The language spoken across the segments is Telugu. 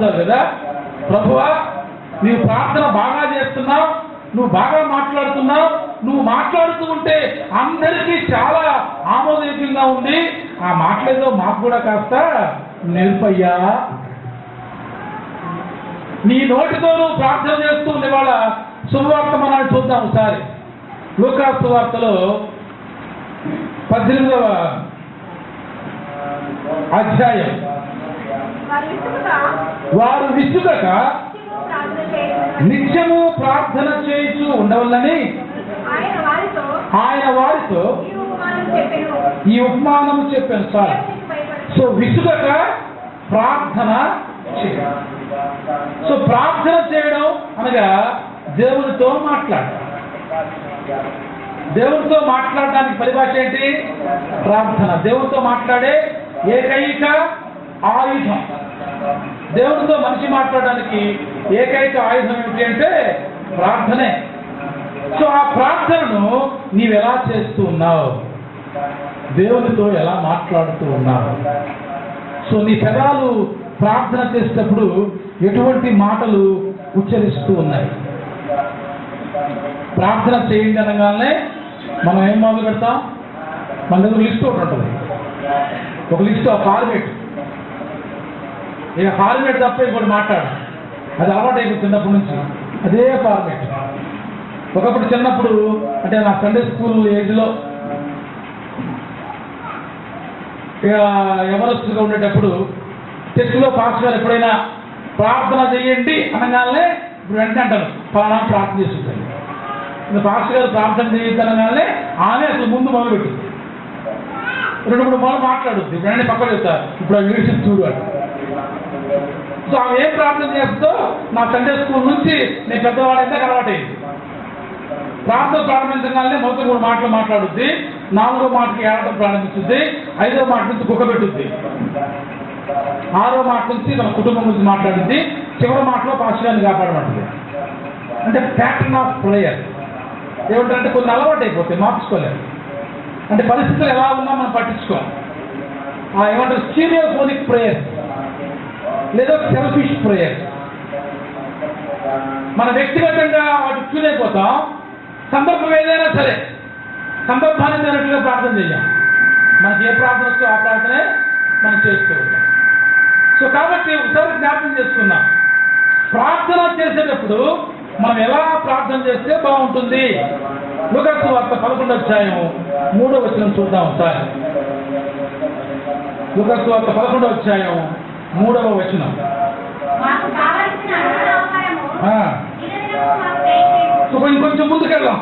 అడుగుతారు కదా, ప్రభువా నీవు ప్రార్థన బాగా చేస్తున్నావు, నువ్వు బాగా మాట్లాడుతున్నావు, నువ్వు మాట్లాడుతూ ఉంటే అందరికీ చాలా ఆమోదయోగ్యంగా ఉంది, ఆ మాట్లాడేదో మాకు కూడా కాస్త నేర్పయ్యా. నీ నోటితో నువ్వు ప్రార్థన చేస్తూ ఉండే వాళ్ళ శుభవార్త మనం చూద్దాం ఒకసారి. లూకా సువార్తలో 18వ అధ్యాయం. వారు విసుగక నిత్యము ప్రార్థన చేయించు ఉండవల్లని ఆయన వారితో ఈ ఉపమానం చెప్పాను. సార్, సో విసుగక ప్రార్థన చేయడం. సో ప్రార్థన చేయడం అనగా దేవునితో మాట్లాడటం. దేవునితో మాట్లాడడానికి పరిభాష ఏంటి? ప్రార్థన. దేవునితో మాట్లాడే ఏకైక ఆయుధం. దేవునితో మనిషి మాట్లాడడానికి ఏకైక ఆయుధం ఏమిటి అంటే ప్రార్థనే. సో ఆ ప్రార్థనను నీవు ఎలా చేస్తూ ఉన్నావు? దేవునితో ఎలా మాట్లాడుతూ ఉన్నావు? సో నీ పెదాలు ప్రార్థన చేసేటప్పుడు ఎటువంటి మాటలు ఉచ్చరిస్తూ ఉన్నాయి? ప్రార్థన చేయండి అనగానే మనం ఏం మొదలు పెడతాం? మన దగ్గర లిస్ట్ ఒకటి ఉంటుంది, ఒక లిస్ట్, ఆ ఫార్మేట్. ఇక ఫార్మేట్ తప్ప ఇంకోటి మాట్లాడు, అది అలవాటు అయిపోయింది చిన్నప్పటి నుంచి, అదే ఫార్మేట్. ఒకప్పుడు చిన్నప్పుడు అంటే నా సండే స్కూల్ ఏజ్లో ఇక ఎవరస్తుగా ఉండేటప్పుడు చర్చిలో పాస్టర్ గారు ఎప్పుడైనా ప్రార్థన చేయండి అనగానే ఇప్పుడు వెంటనే అంటారు ఫలానా ప్రార్థన చేస్తుంటారు. పాస్టర్ గారు ప్రార్థన చేయొద్దు అనగానే ఆమె అసలు ముందు మొదలుపెట్టింది, 2-3 మార్లు మాట్లాడుద్ది. ఇప్పుడు వెంటనే పక్కన చెప్తారు ఇప్పుడు ఆ వీడియో చూడు అంట. సో ఆమె ఏం ప్రార్థన చేస్తుందో నా సండే స్కూల్ నుంచి నేను పెద్దవాడైతే అలవాటైంది. ప్రార్థన ప్రారంభించగానే మొదటి 3 మాటలు మాట్లాడుద్ది, 4వ మాటకి ఏడటం ప్రారంభిస్తుంది, 5వ మాట నుంచి కుక్క పెట్టుద్ది, 6వ మాట నుంచి తన కుటుంబం గురించి మాట్లాడుద్ది, చివరి మాటలో పాశ్చాన్ని కాపాడమంటుంది. అంటే ప్యాటర్న్ ఆఫ్ ప్రేయర్ ఏమిటంటే కొన్ని అలవాటు అయిపోతాయి, మార్చుకోలేదు. అంటే పరిస్థితులు ఎలా ఉన్నా మనం పట్టించుకోవాలి. ఏమంటారు స్టీరియోఫోనిక్ ప్రేయర్ లేదా సెల్ఫిష్ ప్రేయర్. మన వ్యక్తిగతంగా వాటి ట్యూన్ అయిపోతాం. సందర్భం ఏదైనా సరే సందర్భాన్ని తగినట్టుగా ప్రార్థన చేయాలి. మనకి ఏ ప్రార్థన వస్తే ఆ ప్రార్థనే మనం చేస్తూ ఉంటాం. సో కాబట్టి ఒకసారి జ్ఞాపకం చేసుకున్నాం, ప్రార్థన చేసేటప్పుడు మనం ఎలా ప్రార్థన చేస్తే బాగుంటుంది. లూకా సువార్త 11వ అధ్యాయం 3వ వచనం చూద్దాం ఒకసారి. లూకా సువార్త 11వ అధ్యాయం 3వ వచనం. సో కొంచెం ముందుకెళ్దాం,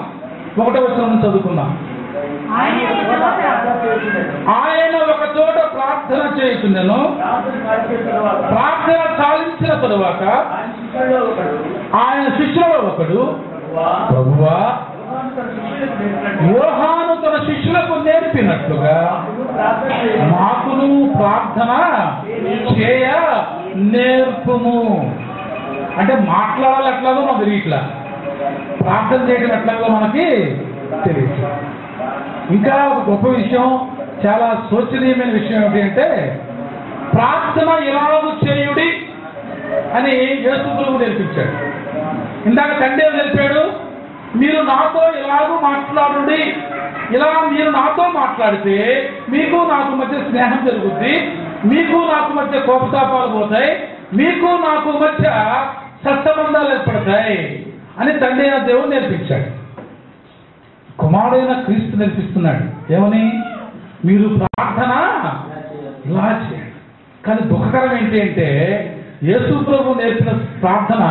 1వ వచనం నుంచి చదువుకుందాం. ఆయన ఒక చోట ప్రార్థన చేయుచుండెను. ప్రార్థన చాలించిన తరువాత ఆయన శిష్యులలో ఒకడు, ప్రభువా యోహాను తన శిష్యులకు నేర్పినట్లుగా మాకును ప్రార్థన చేయ నేర్పుము. అంటే మాట్లాడాలి ఎట్లాగో మనకు తెలియట్లా, ప్రార్థన చేయడం ఎట్లాగో మనకి తెలియదు. ఇంకా ఒక గొప్ప విషయం, చాలా శోచనీయమైన విషయం ఏమిటి అంటే ప్రార్థన ఎలాగూ చేయుడి అని యేసు ప్రభువు నేర్పించాడు. ఇందాక తండ్రి తెలిపాడు, మీరు నాతో ఎలాగూ మాట్లాడుడి, ఇలా మీరు నాతో మాట్లాడితే మీకు నాకు మధ్య స్నేహం జరుగుద్ది, మీకు నాకు మధ్య కోపతాపాలు పోతాయి, మీకు నాకు మధ్య సత్సంబంధాలు ఏర్పడతాయి అని తండ్రి అయిన దేవుడు నేర్పించాడు. కుమారుడైన క్రీస్తు నేర్పిస్తున్నాడు ఏమని? మీరు ప్రార్థన ఇలా చేయండి. కానీ దుఃఖకరం ఏంటి అంటే యేసు ప్రభు నేర్పిన ప్రార్థన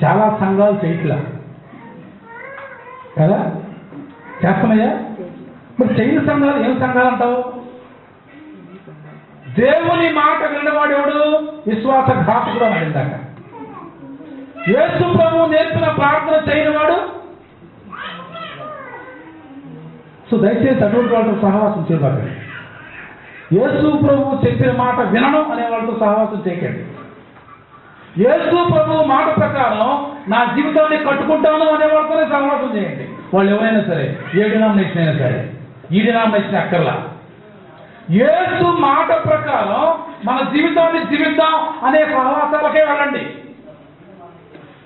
చాలా సంఘాలు చేయట్లా కదా, చేస్తున్నాయా? మరి చేయని సంఘాలు ఏం సంఘాలు అంటావు? దేవుని మాట విన్నవాడేవాడు విశ్వాసఘాతకుడు అని అడిందాక. యేసు ప్రభు నేర్పిన ప్రార్థన చేయనివాడు. సో దయచేసి అటువంటి వాళ్ళతో సహవాసం చేయకండి. యేసు ప్రభు చెప్పిన మాట వినడం అనే వాళ్ళతో సహవాసం చేయకండి. యేసు ప్రభు మాట ప్రకారం నా జీవితాన్ని కట్టుకుంటాను అనే వాళ్ళతోనే సహవాసం చేయండి. వాళ్ళు ఎవరైనా సరే, ఏ డినామినేషన్ అయినా సరే, ఈ డినామినేషన్ అక్కర్లా. యేసు మాట ప్రకారం మన జీవితాన్ని జీవిద్దాం అనే సహవాసాలకే వెళ్ళండి.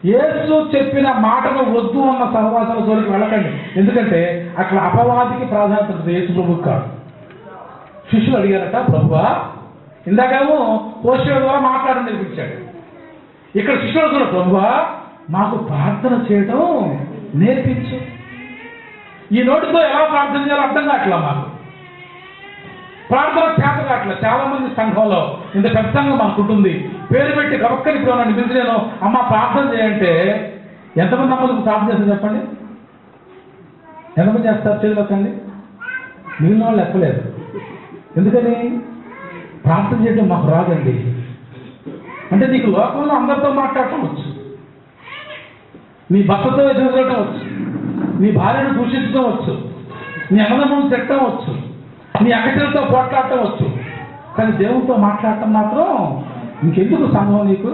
యేసు చెప్పిన మాటను వద్దు అన్న సహవాసాల జోలికి వెళ్ళకండి. ఎందుకంటే అక్కడ అపవాదికి ప్రాధాన్యత ఉంటుంది, యేసు ప్రభువుకి కాదు. శిష్యులు అడిగారట, ప్రభువా ఇందాకేమో హోషేయ ద్వారా మాట్లాడడం నేర్పించాడు, ఇక్కడ శిష్యులు కూడా ప్రభువా మాకు ప్రార్థన చేయడం నేర్పించు. ఈ నోటితో ఎలా ప్రార్థన చేయాలో అర్థం కావట్లా, మాకు ప్రార్థన చేత కావట్లా. చాలా మంది సంఘంలో ఇంత పెద్ద సంఘం మనకు ఉంటుంది, పేరు పెట్టి గబక్కని ఇప్పుడు నన్ను పిలిచిలేను అమ్మ ప్రార్థన చేయంటే ఎంతమంది అమ్మలకు ప్రార్థన చేస్తారు చెప్పండి? ఎంతమంది చేస్తారు? చేయలేకండి. మిగిలిన వాళ్ళు ఎక్కలేదు. ఎందుకని? ప్రార్థన చేయడం మాకు రాదండి. అంటే నీకు లోకంలో అందరితో మాట్లాడటం వచ్చు, నీ భర్తతో ఎదురుకోవటం వచ్చు, నీ భార్యను దూషించడం వచ్చు, నీ అన్నదమ్ములను తిట్టడం వచ్చు, నీ అక్కడితో పోట్లాడటం వచ్చు, కానీ దేవునితో మాట్లాడటం మాత్రం ఇంకెందుకు సంఘం నీకు?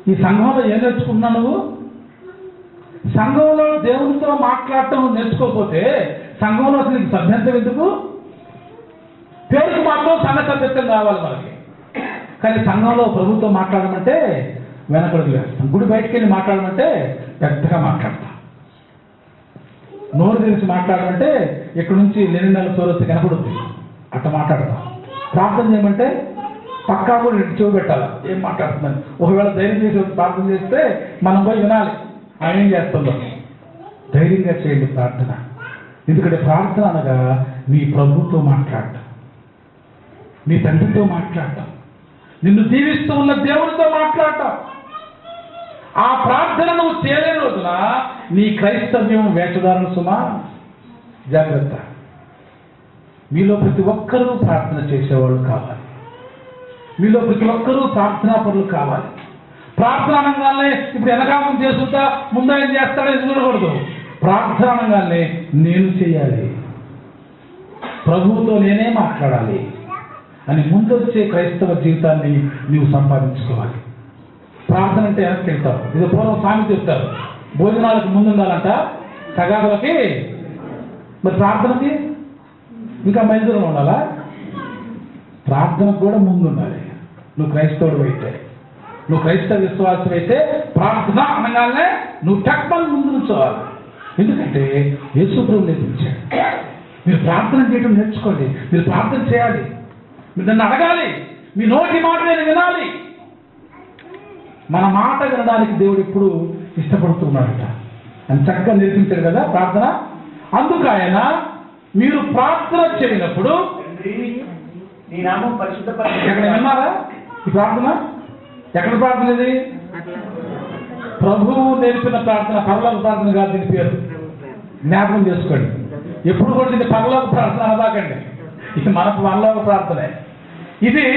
ఈ సంఘంలో ఏం నేర్చుకున్నా నువ్వు? సంఘంలో దేవునితో మాట్లాడటం నేర్చుకోకపోతే సంఘంలో అసలు నీకు సభ్యత్వం ఎందుకు? పేరుకు మాత్రం సంఘ సభ్యత్వం కావాలి మనకి, కానీ సంఘంలో ప్రభుత్వం మాట్లాడమంటే వెనకడుగు వేస్తాం. గుడి బయటికి వెళ్ళి మాట్లాడమంటే పెద్దగా మాట్లాడతాం. నోరు తెరిచి మాట్లాడమంటే ఇక్కడ నుంచి నెల సోరొచ్చి కనపడుద్ది, అట్లా మాట్లాడతాం. ప్రార్థన చేయమంటే పక్కా కూడా చెవి పెట్టాలి ఏం మాట్లాడుతుందని. ఒకవేళ ధైర్యం చేసి ప్రార్థన చేస్తే మనం పోయి వినాలి ఆయన ఏం చేస్తుందో. ధైర్యంగా చేయండి ప్రార్థన. ఎందుకంటే ప్రార్థన అనగా నీ ప్రభుతో మాట్లాడటం, నీ తండ్రితో మాట్లాడటం, నిన్ను దీవిస్తూ ఉన్న దేవునితో మాట్లాడటం. ఆ ప్రార్థన నువ్వు చేయలేని రోజున నీ క్రైస్తవ్యం వేషధారణ సుమా. జాగ్రత్త. మీలో ప్రతి ఒక్కరూ ప్రార్థన చేసేవాళ్ళు కావాలి, మీలో ప్రతి ఒక్కరూ ప్రార్థనా పనులు కావాలి. ప్రార్థన అనగానే ఇప్పుడు వెనకాలం చేసుకుంటా ముందు ఏం చేస్తాడో ఎదురుకూడదు. ప్రార్థన అనగానే నేను చేయాలి, ప్రభువుతో నేనే మాట్లాడాలి అని ముందొచ్చే క్రైస్తవ జీవితాన్ని నీవు సంపాదించుకోవాలి. ప్రార్థన అంటే వెనక్కి వెళ్తావు. ఇది పూర్వం స్వామి చెప్తారు, భోజనాలకు ముందు ఉండాలంట, తగాదులకి. మరి ప్రార్థనకి ఇంకా మైదూరం ఉండాలా? ప్రార్థనకు కూడా ముందు ఉండాలి. నువ్వు క్రైస్తవుడు అయితే, నువ్వు క్రైస్తవ విశ్వాసం అయితే ప్రార్థన అనగానే నువ్వు టక్మని ముందు నుంచోవాలి. ఎందుకంటే యేసు ప్రభువు నేర్పించాడు, మీరు ప్రార్థన చేయడం నేర్చుకోండి, మీరు ప్రార్థన చేయాలి, మీరు నన్ను అడగాలి, మీ నోటి మాట నేను వినాలి. మన మాట వినడానికి దేవుడు ఎప్పుడు ఇష్టపడుతున్నాడట అని చక్కగా నేర్పించాడు కదా ప్రార్థన. అందుకు ఆయన మీరు ప్రార్థన చేయనప్పుడు ఎక్కడ విన్నారా ఈ ప్రార్థన? ఎక్కడ ప్రార్థన ఇది? ప్రభువు నేర్పిన ప్రార్థన, పరలోక ప్రార్థన కాదు దీని పేరు, జ్ఞాపకం చేసుకోండి. ఎప్పుడు కూడా దీన్ని పరలోక ప్రార్థన అనబాకండి, ఇది మన పరలోక ప్రార్థనే. ఇది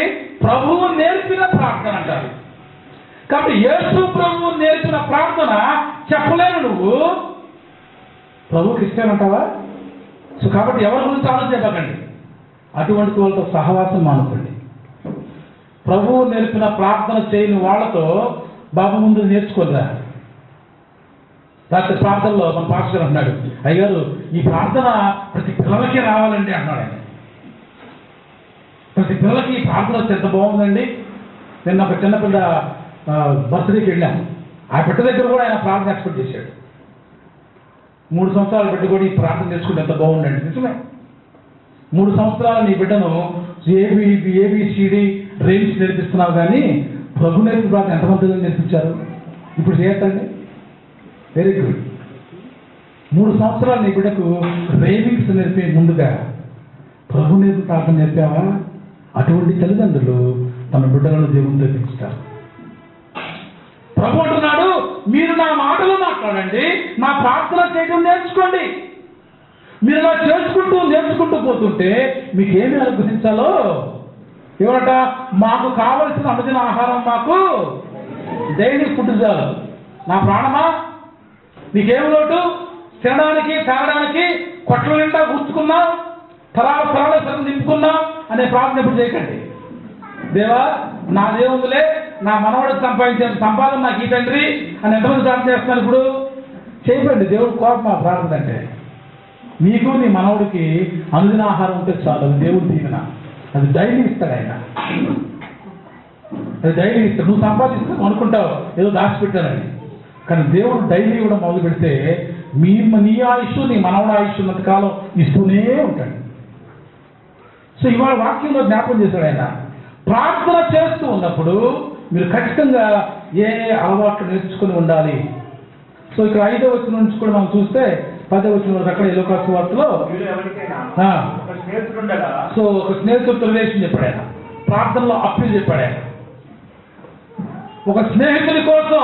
ప్రభువు నేర్పిన ప్రార్థన అంటారు. కాబట్టి యేసు ప్రభువు నేర్పిన ప్రార్థన చెప్పలేను నువ్వు, ప్రభువుకి ఇష్టమంటావా? సో కాబట్టి ఎవరి గురించి ఆలోచించకండి, అటువంటి వాళ్ళతో సహవాసం మానుకోండి. ప్రభువు నేర్పిన ప్రార్థన చేయని వాళ్ళతో బాబు ముందు నేర్చుకోలేదా? రాత్రి ప్రార్థనలో మన పాస్టర్ అంటున్నాడు, అయ్యారు ఈ ప్రార్థన ప్రతి పిల్లలకి రావాలండి అంటున్నాడు ఆయన. ప్రతి పిల్లలకి ఈ ప్రార్థన వచ్చి ఎంత బాగుందండి. నిన్న ఒక చిన్నపిల్ల బర్త్డేకి వెళ్ళాను, ఆ బిడ్డ దగ్గర కూడా ఆయన ప్రార్థన ఎక్స్పెక్ట్ చేశాడు. 3 సంవత్సరాల బిడ్డ కూడా ఈ ప్రార్థన చేసుకుంటే ఎంత బాగుండండి. నిజమే, 3 సంవత్సరాలు నీ బిడ్డను ఏబిసిడి రేంజ్ నేర్పిస్తున్నావు, కానీ ప్రభు నేర్పిన ప్రార్థన ఎంతమంది నేర్పించారు? ఇప్పుడు చేయొద్దండి. Very good. 3 సంవత్సరాలు నీ బిడ్డకు రేవింగ్స్ నేర్పే ముందుగా ప్రభు నేర్పిన ప్రార్థన నేర్పావా? అటువంటి తల్లిదండ్రులు తమ బిడ్డలను దేవునితో పెంచుతారు. ప్రభు అంటున్నాడు, మీరు నా మాటలు మాట్లాడండి, నా ప్రార్థన చేయడం నేర్చుకోండి. మీరు ఇలా నేర్చుకుంటూ పోతుంటే మీకేమి అనుగ్రహించాలో ఏమంట, మాకు కావలసిన అనుదిన ఆహారం మాకు డైలీ ఫుడ్ చాలు. నా ప్రాణమా నీకేం లోటు? తినడానికి తాగడానికి కొట్ల నిండా కూర్చుకున్నాం, తరాల నింపుకున్నాం అనే ప్రార్థన ఎప్పుడు చేయకండి. దేవా నా దేవుందులే, నా మనవడికి సంపాదించిన సంపాదన నాకు ఈ తండ్రి అని ఎంతమంది ప్రార్థన చేస్తున్నారు? ఇప్పుడు చేయకండి. దేవుడు కోపం ఆ ప్రార్థన అంటే. మీకు నీ మనవుడికి అనుదిన ఆహారం ఉంటే చాలు, దేవుడు దీవెన. అది డైలీ ఇస్తాడు ఆయన. అది డైలీ ఇస్తాడు. నువ్వు సంపాదిస్తావు అనుకుంటావు ఏదో దాచిపెట్టానని, కానీ దేవుడు డైలీ కూడా మొదలు పెడితే నీ ఆయుష్ నీ మనవడ ఆయుష్ ఉన్నంత కాలం ఇస్తూనే ఉంటాడు. సో ఇవాళ వాక్యంలో జ్ఞాపకం చేశాడు ఆయన, ప్రార్థన చేస్తూ ఉన్నప్పుడు మీరు ఖచ్చితంగా ఏ అలవాట్లు నేర్చుకుని ఉండాలి. సో ఇక్కడ 5వ వచనం నుంచి కూడా మనం చూస్తే 10వ వచనం వరకు అక్కడ యోహాను సువార్తలో సో ఒక స్నేహితుడితో రిలేషన్ చెప్పాడు ఆయన, ప్రార్థనలో అప్పీల్ చెప్పాడు ఆయన. ఒక స్నేహితుడి కోసం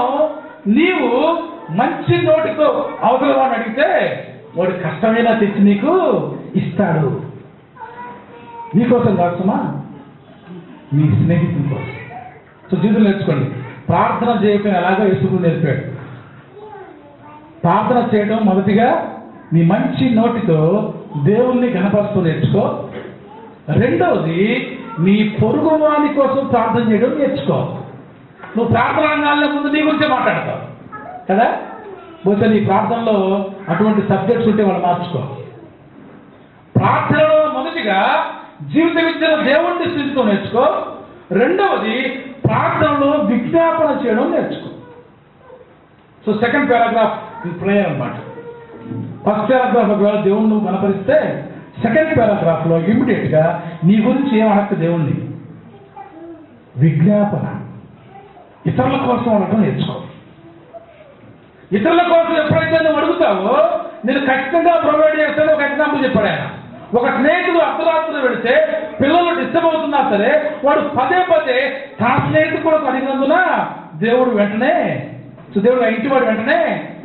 నీవు మంచి నోటితో అవతల వాడిని అడిగితే వాడు కష్టమైనా తెచ్చి నీకు ఇస్తాడు. నీకోసం కాదుమా, నీ స్నేహితుడి కోసం. సో జీవితం నేర్చుకోండి. ప్రార్థన చేయటం ఎలాగో యేసు నేర్పాడు. ప్రార్థన చేయడం మొదటిగా నీ మంచి నోటితో దేవుణ్ణి గణపరుస్తూ నేర్చుకో. రెండవది నీ పొరుగు వాని కోసం ప్రార్థన చేయడం నేర్చుకో. నువ్వు ప్రార్థన రంగాల్లో ముందు నీ గురించే మాట్లాడతావు కదా, బహుశా నీ ప్రార్థనలో అటువంటి సబ్జెక్ట్స్ ఉంటే వాళ్ళు మార్చుకో. ప్రార్థనలో మొదటిగా జీవిత విద్యలో దేవుణ్ణి స్థితితో నేర్చుకో. రెండవది ప్రార్థనలో విజ్ఞాపన చేయడం నేర్చుకో. సో సెకండ్ పారాగ్రాఫ్ ప్రేయర్ అన్నమాట. ఫస్ట్ పారాగ్రాఫ్ ఒకవేళ దేవుణ్ణి నువ్వు కనపరిస్తే సెకండ్ పారాగ్రాఫ్లో ఇమ్మీడియట్గా నీ గురించి ఏమనక్క దేవుణ్ణి విజ్ఞాపన, ఇతరుల కోసం అడగడం నేర్చుకో. ఇతరుల కోసం ఎప్పుడైతే నువ్వు అడుగుతావో నేను ఖచ్చితంగా ప్రొవైడ్ చేస్తాను. ఒక ఎగ్జాంపుల్ చెప్పాడు ఆయన. ఒక స్నేహితుడు అర్ధరాత్రులు వెళితే పిల్లలు డిస్టర్బ్ అవుతున్నా సరే వాడు పదే తన స్నేహితుడు కూడా అడిగినందున దేవుడు వెంటనే దేవుడు ఇంటి వాడు వెంటనే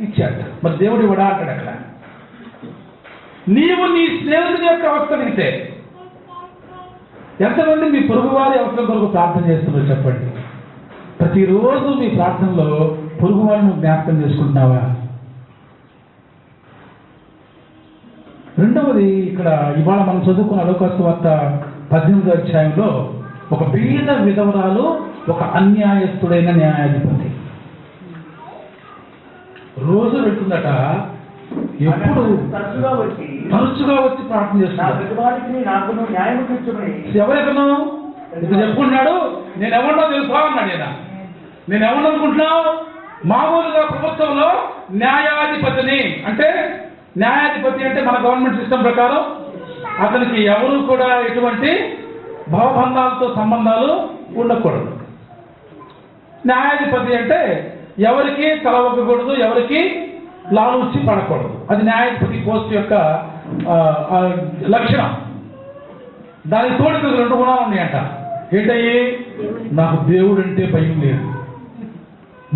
ఇచ్చాడు. మరి దేవుడు ఇవ్వడా అంటాడు అక్కడ. నీవు నీ స్నేహితుడి యొక్క అవసరం అడిగితే ఎంతమంది మీ పొరుగు వారి అవసరం కొరకు ప్రార్థన చేస్తున్నారో చెప్పండి. ప్రతిరోజు మీ ప్రార్థనలో పొరుగు వారిని జ్ఞాపకం చేసుకుంటున్నావా? రెండవది ఇక్కడ ఇవాళ మనం చదువుకున్న లూకా సువార్త 18వ అధ్యాయంలో ఒక బీద విధవరాలు ఒక అన్యాయస్తుడైన న్యాయాధిపతి రోజు వెళ్తుందట. ఎప్పుడు తరచుగా వచ్చి ప్రార్థన చేస్తున్నాడు. ఎవరెక్కను ఇప్పుడు చెప్పుకున్నాడు, నేను ఎవరినో తెలుసా అన్నాడు ఆయన. నేను ఎవరిని అనుకుంటున్నావు? మామూలుగా ప్రభుత్వంలో న్యాయాధిపతిని. అంటే న్యాయాధిపతి అంటే మన గవర్నమెంట్ సిస్టమ్ ప్రకారం అతనికి ఎవరు కూడా ఎటువంటి భావబంధాలతో సంబంధాలు ఉండకూడదు. న్యాయాధిపతి అంటే ఎవరికి తలవక్కకూడదు, ఎవరికి లాలూచి పడకూడదు. అది న్యాయాధిపతి పోస్ట్ యొక్క లక్షణం. దానికి తోడు 2 గుణాలు ఉన్నాయంట. ఏంటయ్యి? నాకు దేవుడు అంటే భయం లేదు,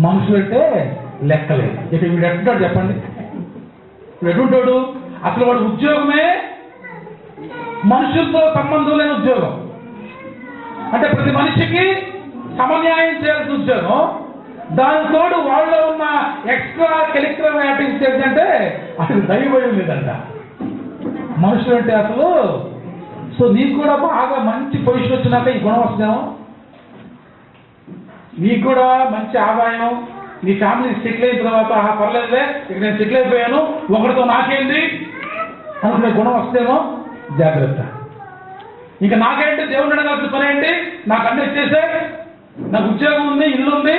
మనుషులంటే లెక్కలేదు. ఇక వీడు ఎట్టుంటాడు చెప్పండి? వీడు ఎటుంటాడు? అసలు వాడు ఉద్యోగమే మనుషులతో సంబంధం లేని ఉద్యోగం. అంటే ప్రతి మనిషికి సమన్యాయం చేయాల్సిన ఉద్యోగం. దాని తోడు వాళ్ళలో ఉన్న ఎక్స్ట్రా కరిక్యులర్ యాక్టివిటీస్ ఏంటంటే అసలు దైవం లేదంట. మనుషులు అంటే అసలు. సో నీకు కూడా బాగా మంచి పొజిషన్ వచ్చినాక ఈ గుణం వస్తాను, నీకు కూడా మంచి ఆదాయం, నీ ఫ్యామిలీ సెటిల్ అయిన తర్వాత పర్లేదులే ఇక నేను సెటిల్ అయిపోయాను ఒకరితో నాకేంది అనుకునే గుణం వస్తేమో జాగ్రత్త. ఇంకా నాకేంటి దేవుడు అడగాల్సిన పని ఏంటి, నాకు అన్నీ ఇచ్చేసే, నాకు ఉద్యోగం ఉంది, ఇల్లు ఉంది,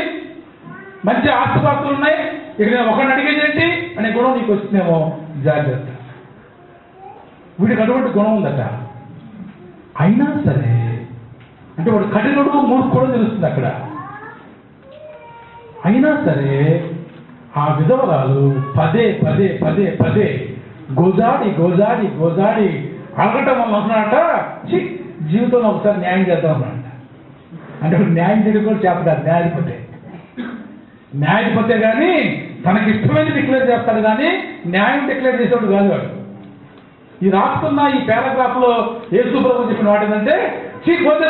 మంచి ఆస్తిపాస్తులు ఉన్నాయి, ఇక నేను ఒకరిని అడిగేది ఏంటి అనే గుణం నీకు వస్తుందేమో జాగ్రత్త. వీడికి అటువంటి గుణం ఉందట. అయినా సరే అంటే వాడు కఠినుడు మూర్ఖుడు తెలుస్తుంది అక్కడ. అయినా సరే ఆ విధవరాలు పదే గోజాడి అడగటం వల్ల వస్తున్నాడట. జీవితంలో ఒకసారి న్యాయం చేద్దాం అన్నమాట. అంటే న్యాయం చేయడం కూడా చేపడాలి. న్యాయాధిపతే కానీ తనకి ఇష్టమైనది డిక్లేర్ చేస్తాడు, కానీ న్యాయం డిక్లేర్ చేసేవాడు కాదు వాడు. ఈ రాస్తున్న ఈ పారాగ్రాఫ్ లో యేసు ప్రభువు చెప్పిన వాటి ఏంటంటే పోతే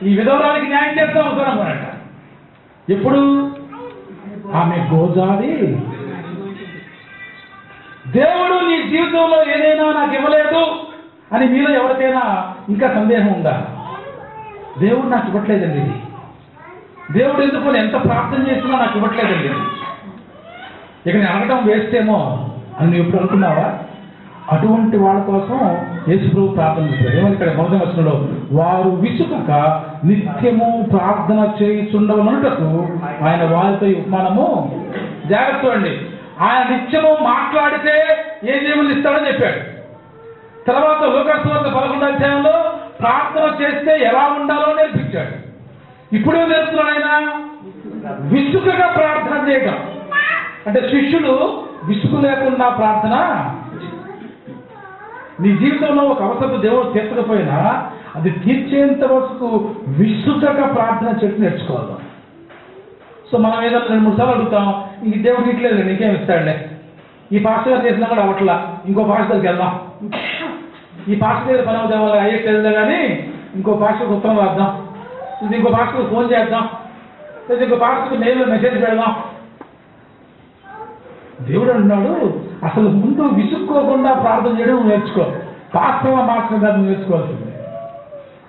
ఈ విధవరానికి న్యాయం చేస్తాం అవసరం అన్నమాట. ఎప్పుడు ఆమె గోజాడి దేవుడు నీ జీవితంలో ఏదైనా నాకు ఇవ్వలేదు అని మీలో ఎవరికైనా ఇంకా సందేహం ఉందా? దేవుడు నాకు ఇవ్వట్లేదండి, ఇది దేవుడు ఎందుకు ఎంత ప్రార్థన చేసినా నాకు ఇవ్వట్లేదండి, ఇక నేను అడగటం వేస్ట్ ఏమో అని నువ్వు ఎప్పుడు అనుకున్నావా? అటువంటి వాళ్ళ కోసం యేసు ప్రభు ప్రార్థన చేశారు. ఏమని ఇక్కడ మొదటి వచనంలో, వారు విసుకక నిత్యము ప్రార్థన చేయుచుండవనుటకు ఆయన వారితో ఉపమానము. జాగ్రత్త అండి, ఆయన నిత్యము మాట్లాడితే ఏ దేవుని ఇస్తాడని చెప్పాడు. తర్వాత లూకాసు వార్త 11వ అధ్యాయంలో ప్రార్థన చేస్తే ఎలా ఉండాలో నేర్పించాడు. ఇప్పుడే నేర్పుతున్నాడు ఆయన విసుకగా ప్రార్థన చేయడం. అంటే శిష్యులు విసుగు లేకుండా ప్రార్థన. నీ జీవితంలో ఒక అవసరం దేవుడు తీర్చకపోయినా అది తీర్చేంత వరకు విసుగగా ప్రార్థన చేసి నేర్చుకోవాలి. సో మనం ఏదో 2-3 సార్లు అడుగుతాం, ఇంక దేవుడు ఇట్లేదు, నీకేం ఇస్తాడులే, ఈ పాస్టర్ గారు చేసినా కూడా అవట్లా, ఇంకో పాస్టర్ దగ్గరికి వెళ్దాం, ఈ పాస్టర్ దగ్గర పని అవుతాం వల్ల అయ్యేట్లేదులే కానీ ఇంకో పాస్టర్కి ఉత్తరం రాద్దాం, ఇది ఇంకో పాస్టర్కి ఫోన్ చేద్దాం, లేదా ఇంకో పాస్టర్కి మెయిల్లో మెసేజ్ పెడదాం. దేవుడు అంటున్నాడు, అసలు ముందు విసుక్కోకుండా ప్రార్థన చేయడం నువ్వు నేర్చుకో. పాస్టర్ల మార్చడం నువ్వు నేర్చుకోవాల్సింది,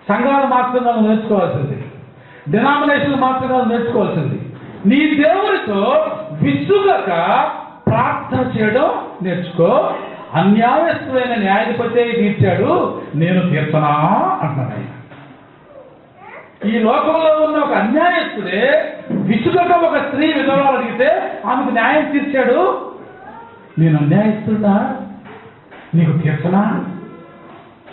సంఘాల మార్చడం నువ్వు నేర్చుకోవాల్సింది, డినామినేషన్ మార్చడం నేర్చుకోవాల్సింది. నీ దేవుడితో విసుగక ప్రార్థన చేయడం నేర్చుకో. అన్యాయస్తులైన న్యాయాధిపతి తీర్చాడు, నేను తీర్చనా అంటున్నాడు ఆయన. ఈ లోకంలో ఉన్న ఒక అన్యాయస్తుడే విసుగక ఒక స్త్రీ విధవరాలు అడిగితే ఆమెకు న్యాయం తీర్చాడు, నేను అన్యాయస్తున్నా, నీకు తీర్చనా.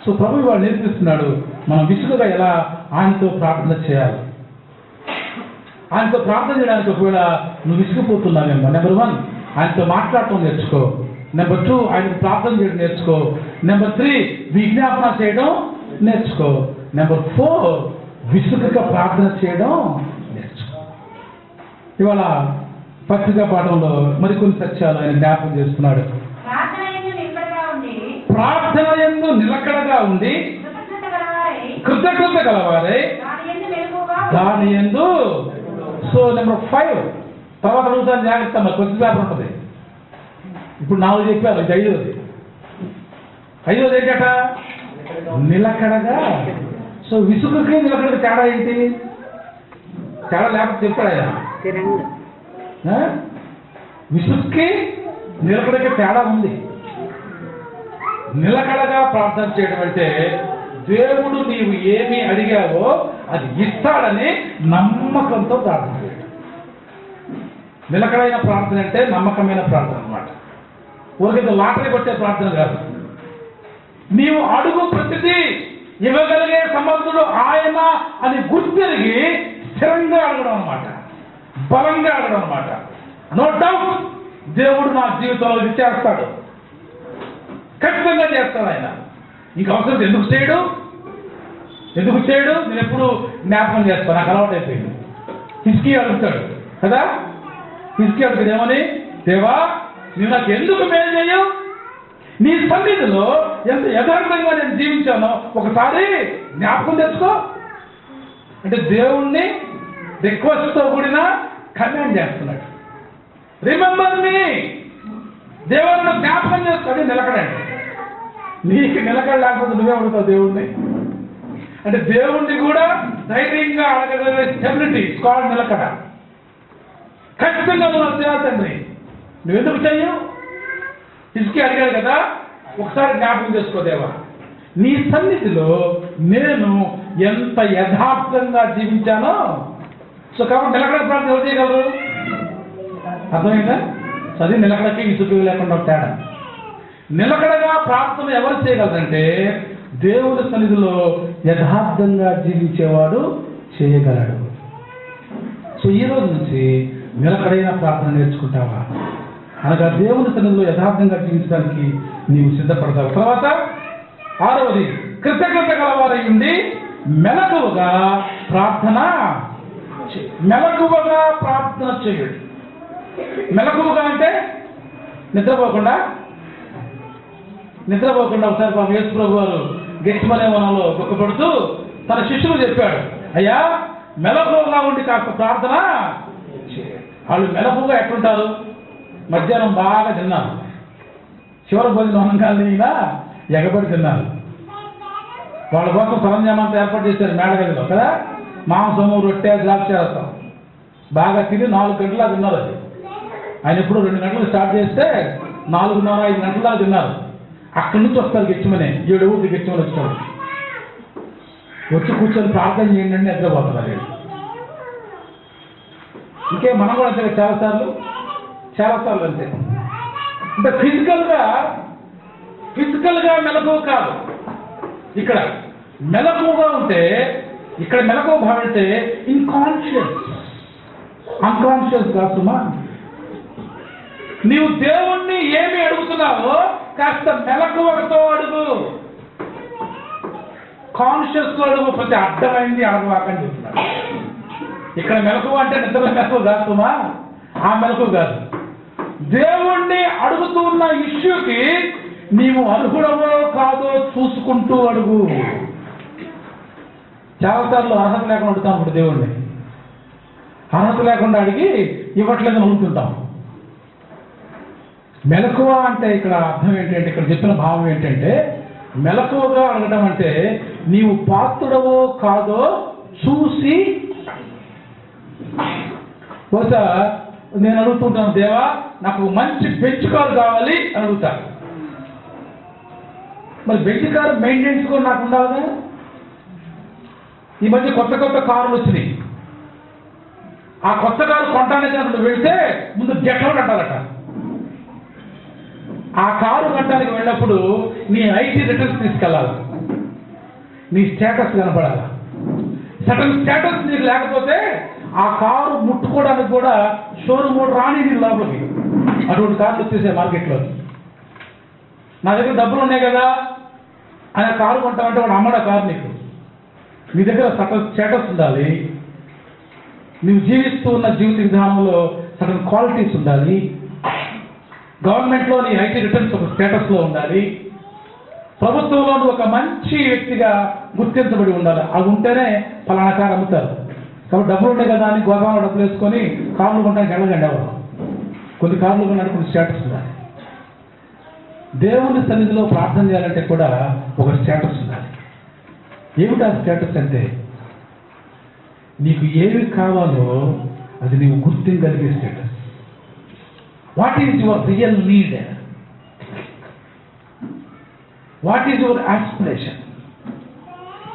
సో ప్రభు వాడు నేర్పిస్తున్నాడు మనం విసుగగా ఎలా ఆయనతో ప్రార్థన చేయాలి. ఆయనతో ప్రార్థన చేయడానికి ఒకవేళ నువ్వు విసిగిపోతున్నావేమో, నెంబర్ 1 ఆయనతో మాట్లాడటం నేర్చుకో. నెంబర్ 2 ఆయనకు ప్రార్థన చేయడం నేర్చుకో. నెంబర్ 3 విజ్ఞాపన చేయడం నేర్చుకో. నెంబర్ 4 విసుగగా ప్రార్థన చేయడం నేర్చుకో. ఇవాళ పత్రికా పాఠంలో మరికొన్ని సత్యాలు ఆయన జ్ఞాపకం చేస్తున్నాడు. ప్రార్థన యందు నిలకడగా ఉండి కృతజ్ఞత గలవారై దాని యందు. సో నెంబర్ 5 తర్వాత అడుగుతాను, జాగ్రత్త, మరి కొద్ది పేపర్ ఉంటుంది. ఇప్పుడు 4 చెప్పారు, ఇది 5వది. 5వది ఏంటట? నిలకడగా. సో విసుగుకి నిలకడగా తేడా ఏంటి? తేడా లేకపోతే చెప్పాడు ఆయన. విసుగుకి నిలకడగా తేడా ఉంది. నిలకడగా ప్రార్థన చేయడం అంటే దేవుడు నీవు ఏమి అడిగావో అది ఇస్తాడని నమ్మకంతో ప్రార్థన చేయడం. నిలకడైన ప్రార్థన అంటే నమ్మకమైన ప్రార్థన అన్నమాట. ఊరికే లాటరీ కొట్టే ప్రార్థన కాదు. నీవు అడుగు ప్రతిదీ ఇవ్వగలిగే సమర్థుడు ఆయన అని గుర్తిరిగి స్థిరంగా అడగడం అనమాట, బలంగా అడగడం అనమాట. నో డౌట్ దేవుడు నా జీవితంలో ఇది చేస్తాడు, ఖచ్చితంగా చేస్తాడు ఆయన. ఇంక అవసరం ఎందుకు చేయడు? నేను ఎప్పుడు జ్ఞాపకం చేస్తాను, నాకు అలవాటు అయిపోయింది. హిజ్కియా అడుగుతాడు కదా, హిజ్కియా అడుగుతాడు ఏమని, దేవా నువ్వు నాకు ఎందుకు మేలు చేయవు? నీ సన్నిధిలో ఎంత యథార్థంగా నేను జీవించానో ఒకసారి జ్ఞాపకం తెచ్చుకో. అంటే దేవుణ్ణి రిక్వెస్ట్తో కూడిన కమాండ్ చేస్తున్నాడు. రిమెంబర్ మీ, దేవుడిని జ్ఞాపకం చేసుకొని నిలకడండి. నీకు నిలకడ లేకపోతే నువ్వే అడుగుతావు దేవుణ్ణి. అంటే దేవుణ్ణి కూడా ధైర్యంగా అడగగలిగే స్టెబిలిటీ కాల్డ్ నిలకడ. ఖచ్చితంగా నువ్వు చేయాలి తండ్రి, నువ్వెందుకు చెయ్యవు? హిజ్కియా అడిగాడు కదా, ఒకసారి జ్ఞాపకం చేసుకో దేవా, నీ సన్నిధిలో నేను ఎంత యథార్థంగా జీవించానో. సో కాబట్టి నిలకడ ప్రార్థన ఎవరు చేయగలరు? అర్థమైందా? చదివి నిలకడకి విసుగు లేకుండా తేడా. నిలకడగా ప్రార్థన ఎవరు చేయగలరంటే దేవుడి సన్నిధిలో యథార్థంగా జీవించేవాడు చేయగలడు. సో ఈ రోజు నుంచి నిలకడైన ప్రార్థన నేర్చుకుంటావా? అనగా దేవుని సన్నిధిలో యథార్థంగా జీవించడానికి నీవు సిద్ధపడతావు. తర్వాత 6వది కృతజ్ఞత గలవారై ఉండి మెలకువగా ప్రార్థన చేయుడి. మెలకువగా అంటే నిద్రపోకుండా ఒకసారి పాపం యేసు ప్రభు వారు గెత్సేమనే వనంలో దుఃఖపడుతూ తన శిష్యులు చెప్పాడు, అయ్యా మెలకువగా ఉండి కాస్త ప్రార్థన చేయండి. వాళ్ళు మెలకువగా ఎట్లుంటారు? మధ్యాహ్నం బాగా తిన్నారు, చివరి భోజనం అనగానే ఎగబడి తిన్నారు. వాళ్ళ కోసం సరంజామంతా ఏర్పాటు చేశారు మేడగదిలో కదా, మాంసము, రొట్టె, ద్రాక్షారసం బాగా తిని 4 గంటలా తిన్నారు. అది ఆయన ఎప్పుడు 2 గంటలకు స్టార్ట్ చేస్తే 4:30-5 గంటల దాకా తిన్నారు. అక్కడి నుంచి వస్తారు గెచ్చమనే 7 ఊరికి గెచ్చమని వస్తారు. వచ్చి కూర్చొని ప్రార్థన చేయండి అని నిద్రపోతున్నారు. ఇంకే మనం కూడా అంతే చాలాసార్లు అంతే. అంటే ఫిజికల్గా మెలకువ కాదు. ఇక్కడ మెలకువగా ఉంటే, ఇక్కడ మెలకువ భావింటే అన్కాన్షియస్ కాదుమా. నీవు దేవుణ్ణి ఏమి అడుగుతున్నావో కాస్త మెలకువతో అడుగు, కాన్షియస్తో అడుగు. ప్రతి అర్థమైంది అడగవాకని చెప్తున్నాడు. ఇక్కడ మెలకువ అంటే నిద్ర మెలకువ కాదుమా, ఆ మెలకువ కాదు. దేవుణ్ణి అడుగుతున్న ఇష్యూకి నీవు అర్హుడవో కాదో చూసుకుంటూ అడుగు. చాలాసార్లు అర్హత లేకుండా అడుగుతాం. ఇప్పుడు దేవుణ్ణి అర్హత లేకుండా అడిగి ఇవ్వట్లేదని అడుగుతుంటాం. మెలకువ అంటే ఇక్కడ అర్థం ఏంటంటే, ఇక్కడ చెప్పిన భావం ఏంటంటే, మెలకువగా అడగడం అంటే నీవు పాత్రుడవో కాదో చూసి. బహుశా నేను అడుగుతుంటాను, దేవా నాకు మంచి బెంచ్ కారు కావాలి అని అడుగుతాను. మరి బెంచ్ కారు మెయింటెనెన్స్ కూడా నాకు ఉండాలిగా. ఈ మధ్య కొత్త కార్లు వచ్చినాయి. ఆ కొత్త కారు కొనడానికి అక్కడ వెళ్తే ముందు గెట్అవుట్ అంటారట. ఆ కారు కట్టడానికి వెళ్ళినప్పుడు నీ ఐటీ రిటర్న్స్ తీసుకెళ్ళాలి, నీ స్టేటస్ కనపడాలి. సడన్ స్టేటస్ నీకు లేకపోతే ఆ కారు ముట్టుకోవడానికి కూడా షోరూమ్ రాని లోపలికి. అటువంటి కార్లు వచ్చేసాయి మార్కెట్లో. నా దగ్గర డబ్బులు ఉన్నాయి కదా అని ఆ కారు కొంటామంటే వాడు అమ్మడా కారు నీకు. నీ దగ్గర సడన్ స్టేటస్ ఉండాలి, నువ్వు జీవిస్తూ ఉన్న జీవిత విధానంలో సడన్ క్వాలిటీస్ ఉండాలి, గవర్నమెంట్లో నీ ఐటీ రిటర్న్స్ ఒక స్టేటస్లో ఉండాలి, ప్రభుత్వంలో నువ్వు ఒక మంచి వ్యక్తిగా గుర్తించబడి ఉండాలి. అవి ఉంటేనే పలానా కారు అమ్ముతారు. కాబట్టి డబ్బులు ఉంటాయి కదా అని గోదావరి డబ్బులు వేసుకొని కార్లు కొనడానికి వెళ్ళగండి ఎవరు. కొన్ని కార్లు కొనడానికి కొన్ని స్టేటస్ ఉండాలి. దేవుని సన్నిధిలో ప్రార్థన చేయాలంటే కూడా ఒక స్టేటస్ ఉండాలి. ఏమిటి ఆ స్టేటస్ అంటే, నీకు ఏమి కావాలో అది నీవు గుర్తించగలిగే status. What is your real need, what is your aspiration.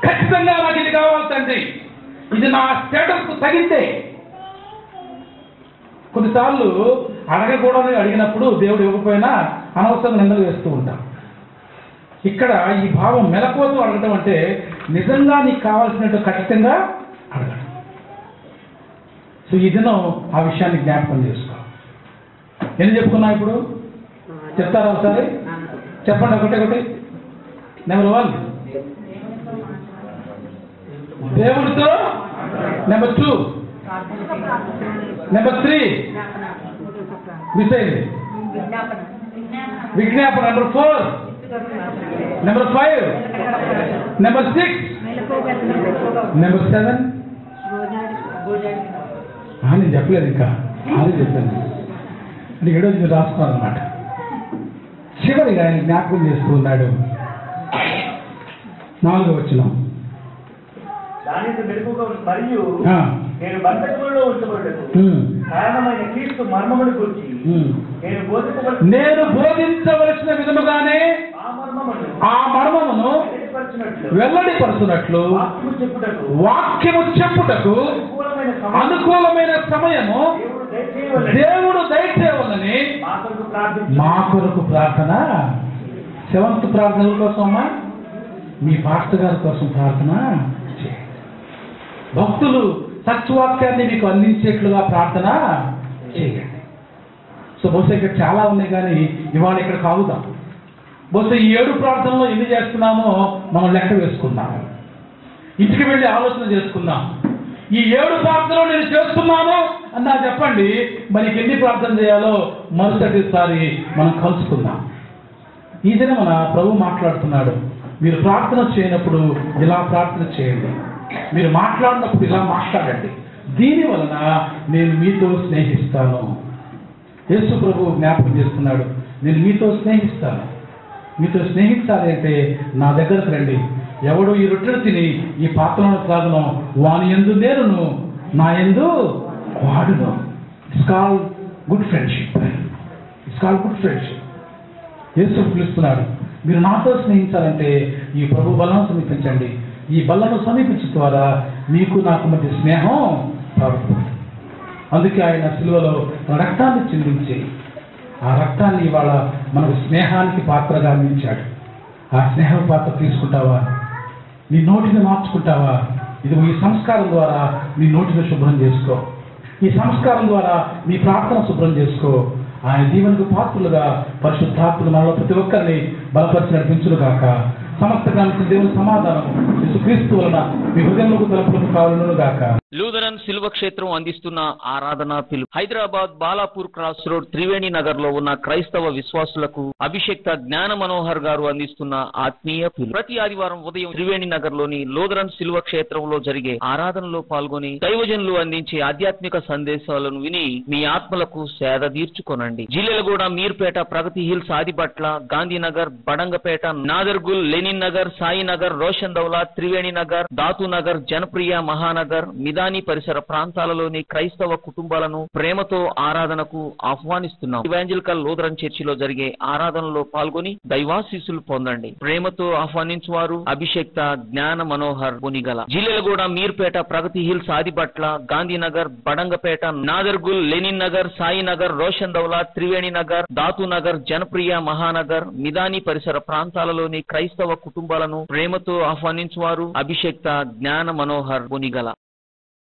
ఖచ్చితంగా నాకు ఇది కావాలి తండ్రి, ఇది నా స్టేటస్కు తగిందే. కొన్నిసార్లు అడగకూడని అడిగినప్పుడు దేవుడు ఇవ్వకపోయినా అనవసరంగా నిందలు వేస్తూ ఉంటాం. ఇక్కడ ఈ భావం మెలకువతో అడగడం అంటే నిజంగా నీకు కావాల్సినట్టు ఖచ్చితంగా అడగడం. సో ఈ దినం ఆ విషయాన్ని జ్ఞాపకం చేసుకో. ఏం చెప్పుకున్నా ఇప్పుడు చెప్తారా ఒకసారి? చెప్పండి ఒకటి. నెంబర్ 1 దేవుడితో, నెంబర్ 2, నెంబర్ 3 మిస్ అయింది విజ్ఞాపన, నెంబర్ 4, నెంబర్ 5, నెంబర్ 6, నెంబర్ 7. నేను చెప్పలేదు ఇంకా, అది చెప్పాను అంటే 7వ మీరు రాసుకున్నాను అనమాట. చివరిగా ఆయన జ్ఞాపకం చేస్తూ ఉన్నాడు. 4వ వచనం, మరియు నేను బంధకులలో ఉంచబడ్డకు కారణమైన క్రీస్తు మర్మమును గురించి నేను బోధించవలసిన విధముగానే ఆ మర్మమును వెల్లడిపరుచున్నట్లు వాక్యము చెప్పుటకు అనుకూలమైన సమయము దేవుడు దయచేయవలని మా కొరకు ప్రార్థన. 7th ప్రార్థన కోసమా? మీ పాస్టర్ గారి కోసం ప్రార్థన చేయండి. భక్తులు సత్యవాక్యాన్ని మీకు అందించేట్లుగా ప్రార్థన చేయండి. సో బహుశా ఇక్కడ చాలా ఉన్నాయి కానీ ఇవాళ ఇక్కడ కావుదాం. బహుశా ఈ 7 ప్రార్థనలో ఎన్ని చేస్తున్నామో మనం లెక్క వేసుకుందాం. ఇంటికి వెళ్ళి ఆలోచన చేసుకుందాం. ఈ 7 ప్రార్థనలు నేను చేస్తున్నాను అన్నా చెప్పండి, మనకి ఎన్ని ప్రార్థన చేయాలో మరుసటిసారి మనం కలుసుకుందాం. ఈ దినం మన ప్రభు మాట్లాడుతున్నాడు, మీరు ప్రార్థన చేయనప్పుడు ఇలా ప్రార్థన చేయండి, మీరు మాట్లాడినప్పుడు ఇలా మాట్లాడండి, దీని వలన నేను మీతో స్నేహిస్తాను. యేసు ప్రభు జ్ఞాపకం చేస్తున్నాడు, నేను మీతో స్నేహిస్తాను. మీతో స్నేహించాలి అంటే నా దగ్గరకు రండి. ఎవడు ఈ రొట్టెలు తిని ఈ పాత్రను త్రాగును వాని యందు నేనును, నా యందు వాడును. It's called good friendship. It's called good friendship. Yesu పిలుస్తున్నాడు, మీరు నాతో స్నేహించాలంటే ఈ ప్రభు బలను సమీపించండి. ఈ బలను సమీపించడం ద్వారా మీకు నాకు మధ్య స్నేహం ప్రారంభమవుతుంది. అందుకే ఆయన సిలువలో రక్తాన్ని చిందించి ఆ రక్తాన్ని ఇవాళ మనకు స్నేహానికి పాత్రగా అందించాడు. ఆ స్నేహం పాత్ర తీసుకుంటావా? నీ నోటిని మార్చుకుంటావా? ఇది ఈ సంస్కారం ద్వారా నీ నోటిని శుభ్రం చేసుకో. ఈ సంస్కారం ద్వారా నీ ప్రార్థన శుభ్రం చేసుకో. ఆయన దీవెనకు పాత్రులుగా పరిశుద్ధాత్ములు మనలో ప్రతి ఒక్కరిని బలపరిచి నడిపించును గాక. సమస్త గ్రామానికి దేవుని సమాధానం యేసుక్రీస్తు వలన మీ హృదయంలోకి తలుపులకు కావాలను గాక. లూథరన్ శిల్వ క్షేత్రం అందిస్తున్న ఆరాధనా పిలుపు. హైదరాబాద్ బాలాపూర్ క్రాస్ రోడ్ త్రివేణి నగర్ లో ఉన్న క్రైస్తవ విశ్వాసులకు అభిషేక్త జ్ఞాన మనోహర్ గారు అందిస్తున్న ఆత్మీయ పిలుపు. ప్రతి ఆదివారం ఉదయం త్రివేణి నగర్ లోని లూథరన్ శిల్వ క్షేత్రంలో జరిగే ఆరాధనలో పాల్గొని దైవజనులు అందించే ఆధ్యాత్మిక సందేశాలను విని మీ ఆత్మలకు సేద తీర్చుకొనండి. జిల్లెలగూడ, మీర్పేట, ప్రగతి హిల్స్, ఆదిబట్ల, గాంధీనగర్, బడంగపేట, నాదర్గుల్, లెనిన్ నగర్, సాయి నగర్, రోషన్ దౌలా, త్రివేణి నగర్, దాతు నగర్, జనప్రియ, మహానగర్, మిదాని పరిసర ప్రాంతాలలోని క్రైస్తవ కుటుంబాలను ప్రేమతో ఆరాధనకు ఆహ్వానిస్తున్నాం. ఇవాంజలికల్ లూథరన్ చర్చిలో జరిగే ఆరాధనలో పాల్గొని దైవాశీస్సులు పొందండి. ప్రేమతో ఆహ్వానించువారు అభిషేక్త జ్ఞాన మనోహర్ బొనిగల. జిల్లెలగూడ, మీర్పేట, ప్రగతి హిల్స్, ఆదిబట్ల, గాంధీనగర్, బడంగపేట, నాదర్గుల్, లెనిన్ నగర్, సాయి నగర్, రోషన్ దౌలా, త్రివేణి నగర్, దాతు నగర్, జనప్రియ, మహానగర్, మిదాని పరిసర ప్రాంతాలలోని క్రైస్తవ కుటుంబాలను ప్రేమతో ఆహ్వానించువారు అభిషేక్త జ్ఞాన మనోహర్ బొనిగల.